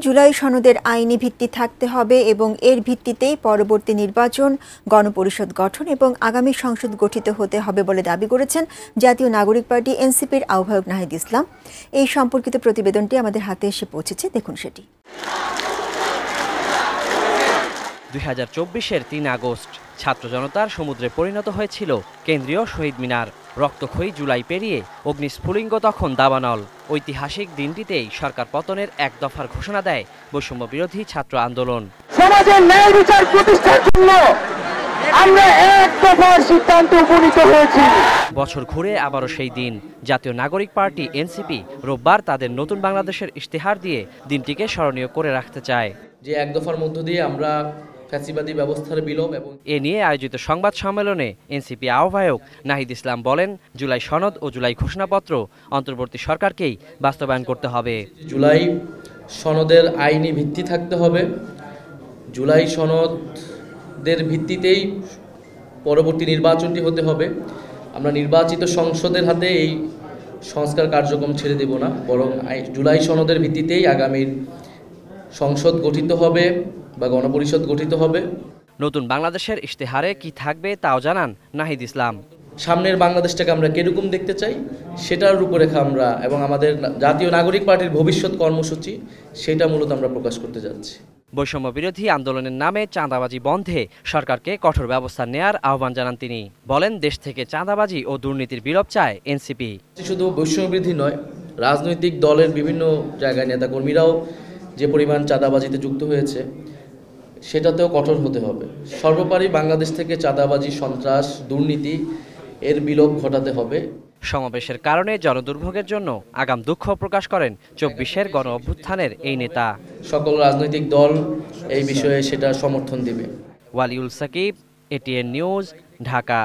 জুলাই সনদের আইনি ভিত্তি থাকতে হবে এবং এর ভিত্তিতেই পরবর্তী নির্বাচন, গণপরিষদ গঠন এবং আগামী সংসদ গঠিত হতে হবে বলে দাবি করেছেন জাতীয় নাগরিক পার্টি এনসিপির আহ্বায়ক নাহিদ ইসলাম। এই সম্পর্কিত প্রতিবেদনটি আমাদের হাতে এসে পৌঁছেছে, দেখুন সেটি। 2024-এর 3 আগস্ট ছাত্র জনতার সমুদ্রে পরিণত হয়েছিল কেন্দ্রীয় শহীদ মিনার। রক্তক্ষয়ী জুলাই পেরিয়ে অগ্নিস্ফুলিঙ্গ তখন দাবানল। ঐতিহাসিক দিনটিতেই সরকার পতনের এক দফার ঘোষণা দেয় বৈষম্য বিরোধী ছাত্র আন্দোলন। সমাজের ন্যায় বিচার প্রতিষ্ঠার জন্য আমরা এক দফার সিদ্ধান্তে উপনীত হয়েছি। বছর ঘুরে আবারও সেই দিন। জাতীয় নাগরিক পার্টি এনসিপি রোববার তাদের নতুন বাংলাদেশের ইশতেহার দিয়ে দিনটিকে স্মরণীয় করে রাখতে চায়। যে এক দফার মধ্য দিয়ে আমরা ফ্যাসিবাদী ব্যবস্থার বিলোপ এবং এ নিয়ে আয়োজিত সংবাদ সম্মেলনে এনসিপি আহ্বায়ক নাহিদ ইসলাম বলেন, জুলাই সনদ ও জুলাই ঘোষণাপত্র অন্তর্বর্তী সরকারকেই বাস্তবায়ন করতে হবে। জুলাই সনদের আইনি ভিত্তি থাকতে হবে। জুলাই সনদের ভিত্তিতেই পরবর্তী নির্বাচনটি হতে হবে। আমরা নির্বাচিত সংসদের হাতে এই সংস্কার কার্যক্রম ছেড়ে দেব না, বরং জুলাই সনদের ভিত্তিতেই আগামীর সংসদ গঠিত হবে বা গণপরিষদ গঠিত হবে। নতুন বাংলাদেশের ইশতেহারে কি থাকবে তাও জানান নাহিদ ইসলাম। সামনের বাংলাদেশটাকে আমরা কিরকম দেখতে চাই সেটার রূপরেখা আমরা এবং আমাদের জাতীয় নাগরিক পার্টির ভবিষ্যৎ কর্মসূচি সেটা মূলত আমরা প্রকাশ করতে যাচ্ছি। বৈষম্য বিরোধী আন্দোলনের নামে চাঁদাবাজি বন্ধে সরকারকে কঠোর ব্যবস্থা নেয়ার আহ্বান জানান তিনি। বলেন, দেশ থেকে চাঁদাবাজি ও দুর্নীতির বিলোপ চায় এনসিপি। শুধু বৈষম্য বিরোধী নয়, রাজনৈতিক দলের বিভিন্ন জায়গায় নেতাকর্মীরাও যে পরিমাণ চাঁদাবাজিতে যুক্ত হয়েছে সেটাতেও কঠোর হতে হবে। সর্বোপরি বাংলাদেশ থেকে চাঁদাবাজি, সন্ত্রাস, দুর্নীতি এর বিলোপ ঘটাতে হবে। সমাবেশের কারণে জনদুর্ভোগের জন্য আগাম দুঃখ প্রকাশ করেন 24-এর গণ অভ্যুত্থানের এই নেতা। সকল রাজনৈতিক দল এই বিষয়ে সেটা সমর্থন দেবে। Waliul Sakib, ATN news, Dhaka.